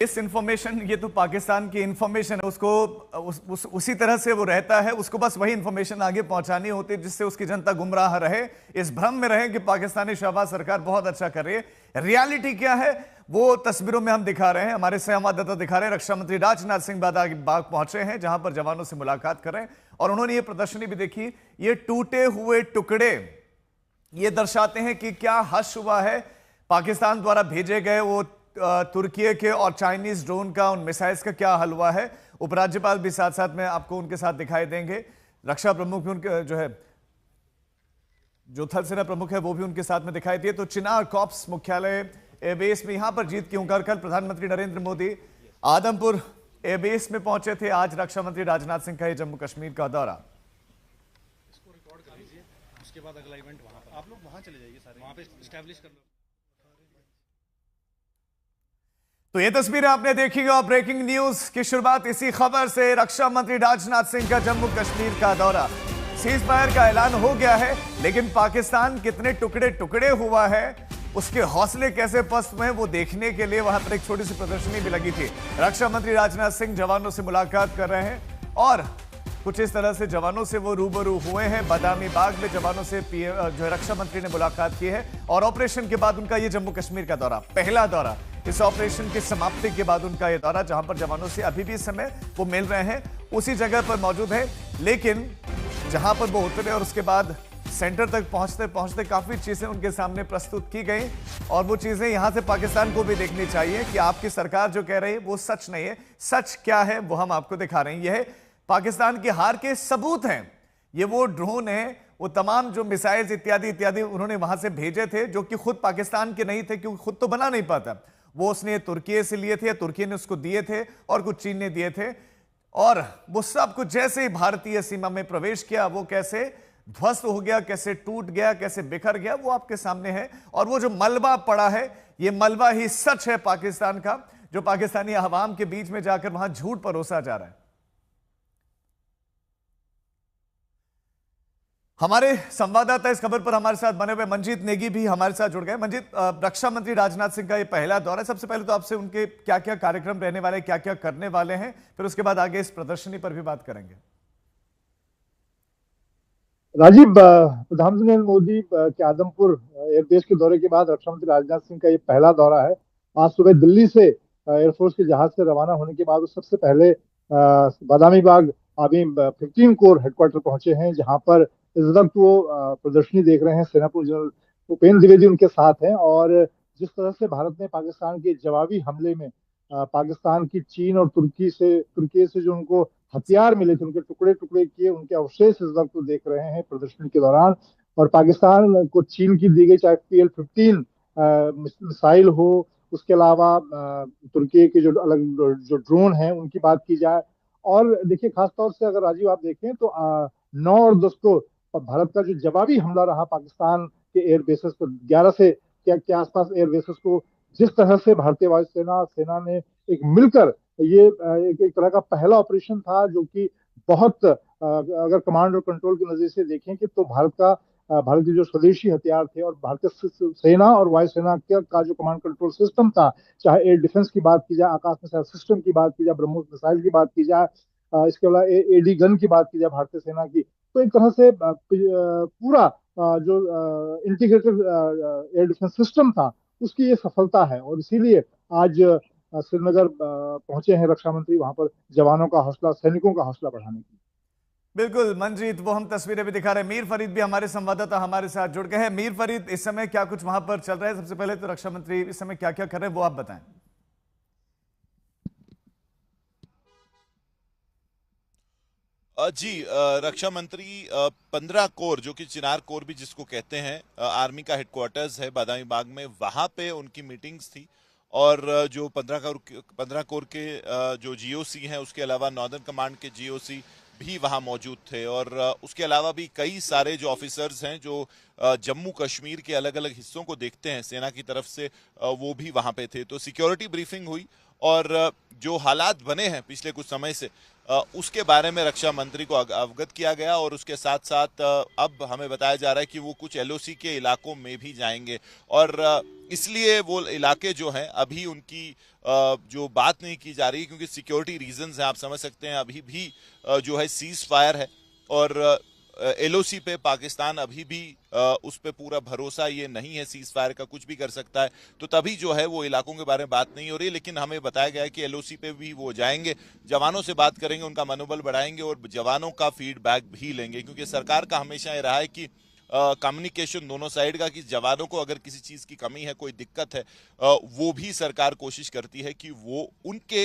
इस इंफॉर्मेशन, ये तो पाकिस्तान की इंफॉर्मेशन है, उसको उसी तरह से वो रहता है, उसको बस वही इंफॉर्मेशन आगे पहुंचानी होती है जिससे उसकी जनता गुमराह रहे, इस भ्रम में रहे कि पाकिस्तानी शहबाज सरकार बहुत अच्छा कर रही है। रियलिटी क्या है वो तस्वीरों में हम दिखा रहे हैं, हमारे संवाददाता दिखा रहे हैं। रक्षा मंत्री राजनाथ सिंह बाग पहुंचे हैं जहां पर जवानों से मुलाकात कर रहे हैं और उन्होंने ये प्रदर्शनी भी देखी। ये टूटे हुए टुकड़े ये दर्शाते हैं कि क्या हश हुआ है पाकिस्तान द्वारा भेजे गए वो तुर्की के और चाइनीज ड्रोन का, उन मिसाइल्स का क्या हल हुआ है। उपराज्यपाल भी साथ साथ में आपको उनके साथ दिखाई देंगे, रक्षा प्रमुख भी उनके जो है, जो थल सेना प्रमुख है वो भी उनके साथ में दिखाई दिए। तो चिनार कॉर्प्स मुख्यालय एयरबेस में यहां पर जीत की हुंकार, कल प्रधानमंत्री नरेंद्र मोदी आदमपुर एयरबेस में पहुंचे थे, आज रक्षा मंत्री राजनाथ सिंह का जम्मू कश्मीर का दौरा। इसको रिकॉर्ड कर लीजिए, उसके बाद अगला इवेंट वहां पर आप लोग वहां चले जाइए, सारे वहां पे एस्टैब्लिश कर लो। तो ये तस्वीरें आपने देखी और ब्रेकिंग न्यूज की शुरुआत इसी खबर से। रक्षा मंत्री राजनाथ सिंह का जम्मू कश्मीर का दौरा, सीज फायर का ऐलान हो गया है, लेकिन पाकिस्तान कितने टुकड़े टुकड़े हुआ है, उसके हौसले कैसे पस्त हुए हैं, वो देखने के लिए वहां पर एक छोटी सी प्रदर्शनी भी लगी थी। रक्षा मंत्री राजनाथ सिंह जवानों से मुलाकात कर रहे हैं और कुछ इस तरह से जवानों से वो रूबरू हुए हैं। बादामी बाग में जवानों से जो रक्षा मंत्री ने मुलाकात की है और ऑपरेशन के बाद उनका ये जम्मू कश्मीर का दौरा, पहला दौरा इस ऑपरेशन की समाप्ति के बाद उनका ये दौरा, जहां पर जवानों से अभी भी इस समय वो मिल रहे हैं, उसी जगह पर मौजूद है। लेकिन जहां पर वो उतरे और उसके बाद सेंटर तक पहुंचते पहुंचते काफी चीजें उनके सामने प्रस्तुत की गई और वो चीजें यहां से पाकिस्तान को भी देखनी चाहिए कि आपकी सरकार जो कह रही है वो सच नहीं है। सच क्या है वो हम आपको दिखा रहे हैं। यह पाकिस्तान की हार के सबूत हैं। ये वो ड्रोन है, वो तमाम जो मिसाइल्स इत्यादि इत्यादि उन्होंने वहां से भेजे थे, जो कि खुद पाकिस्तान के नहीं थे क्योंकि खुद तो बना नहीं पाता, वो उसने तुर्की से लिए थे, तुर्की ने उसको दिए थे और कुछ चीन ने दिए थे। और वो सब कुछ जैसे ही भारतीय सीमा में प्रवेश किया वो कैसे ध्वस्त हो गया, कैसे टूट गया, कैसे बिखर गया, वो आपके सामने है। और वो जो मलबा पड़ा है, ये मलबा ही सच है पाकिस्तान का, जो पाकिस्तानी अवाम के बीच में जाकर वहां झूठ परोसा जा रहा है। हमारे संवाददाता इस खबर पर हमारे साथ बने हुए मंजीत नेगी भी हमारे साथ जुड़ गए। मंजीत, रक्षा मंत्री राजनाथ सिंह का ये पहला दौरा है, सबसे पहले तो आपसे उनके क्या क्या कार्यक्रम रहने वाले, क्या क्या करने वाले हैं, फिर उसके बाद आगे इस प्रदर्शनी पर भी बात करेंगे। राजीव, प्रधानमंत्री नरेंद्र मोदी के आदमपुर एयरबेस के दौरे के बाद रक्षा मंत्री राजनाथ सिंह का ये पहला दौरा है। आज सुबह दिल्ली से एयरफोर्स के जहाज से रवाना होने के बाद वो सबसे पहले Badami Bagh army 15 core headquarter पहुंचे हैं, जहां पर इस वक्त वो प्रदर्शनी देख रहे हैं। सेना प्रमुख जनरल भूपेंद्र द्विवेदी उनके साथ हैं और जिस तरह से भारत ने पाकिस्तान के जवाबी हमले में पाकिस्तान की चीन और तुर्की से जो उनको हथियार मिले थे, उनके टुकड़े टुकड़े किए, उनके अवशेष इस वक्त तो देख रहे हैं प्रदर्शनी के दौरान। और पाकिस्तान को चीन की दी गई चाहे PL-15 मिसाइल हो, उसके अलावा तुर्की के जो अलग जो ड्रोन हैं उनकी बात की जाए। और देखिए, खासतौर से अगर राजीव आप देखें तो 9 और 10 को भारत का जो जवाबी हमला रहा पाकिस्तान के एयर बेसेस पर, 11 से के आसपास एयर बेसेस को जिस तरह से भारतीय सेना ने एक मिलकर ये एक तरह का पहला ऑपरेशन था, जो कि बहुत अगर कमांड और कंट्रोल की नजर से देखें कि तो भारत के जो स्वदेशी हथियार थे और भारतीय सेना और वायुसेना का जो कमांड कंट्रोल सिस्टम था, चाहे एयर डिफेंस की बात की जाए, आकाश मिसाइल सिस्टम की बात की जाए, ब्रह्मोस मिसाइल की बात की जाए, इसके अलावा AD गन की बात की जाए भारतीय सेना की, तो एक तरह से पूरा जो इंटीग्रेटेड एयर डिफेंस सिस्टम था उसकी ये सफलता है। और इसीलिए आज श्रीनगर पहुंचे हैं रक्षा मंत्री, वहां पर जवानों का हौसला, सैनिकों का हौसला बढ़ाने की। बिल्कुल मंजीत, वो हम तस्वीरें भी दिखा रहे हैं। मीर फरीद भी हमारे संवाददाता हमारे साथ जुड़ गए हैं। मीर फरीद, इस समय क्या कुछ वहां पर चल रहा है? सबसे पहले तो रक्षा मंत्री इस समय क्या क्या कर रहे हैं वो आप बताएं। जी, रक्षा मंत्री 15 कोर, जो कि चिनार कोर भी जिसको कहते हैं, आर्मी का हेडक्वार्टर्स है बादामी बाग में, वहां पे उनकी मीटिंग्स थी। और जो 15 कोर के जो GOC हैं, उसके अलावा नॉर्दर्न कमांड के GOC भी वहां मौजूद थे। और उसके अलावा भी कई सारे जो ऑफिसर्स हैं जो जम्मू कश्मीर के अलग अलग हिस्सों को देखते हैं सेना की तरफ से, वो भी वहां पे थे। तो सिक्योरिटी ब्रीफिंग हुई और जो हालात बने हैं पिछले कुछ समय से उसके बारे में रक्षा मंत्री को अवगत किया गया और उसके साथ साथ अब हमें बताया जा रहा है कि वो कुछ एलओसी के इलाकों में भी जाएंगे और इसलिए वो इलाके जो हैं अभी उनकी जो बात नहीं की जा रही क्योंकि सिक्योरिटी रीजंस हैं, आप समझ सकते हैं अभी भी जो है सीज फायर है और एलओसी पे पाकिस्तान अभी भी उस पे पूरा भरोसा ये नहीं है, सीज फायर का कुछ भी कर सकता है, तो तभी जो है वो इलाकों के बारे में बात नहीं हो रही है। लेकिन हमें बताया गया है कि एलओसी पे भी वो जाएंगे, जवानों से बात करेंगे, उनका मनोबल बढ़ाएंगे और जवानों का फीडबैक भी लेंगे क्योंकि सरकार का हमेशा ये रहा है कि कम्युनिकेशन दोनों साइड का कि जवानों को अगर किसी चीज की कमी है, कोई दिक्कत है, वो भी सरकार कोशिश करती है कि वो उनके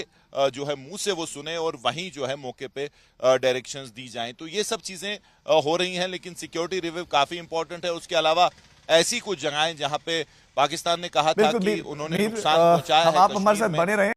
जो है मुंह से वो सुने और वहीं जो है मौके पे डायरेक्शंस दी जाएं। तो ये सब चीजें हो रही हैं लेकिन सिक्योरिटी रिव्यू काफी इंपॉर्टेंट है। उसके अलावा ऐसी कुछ जगहें जहां पे पाकिस्तान ने कहा था कि उन्होंने नुकसान पहुंचाया है, आप हमारे साथ बने रहे।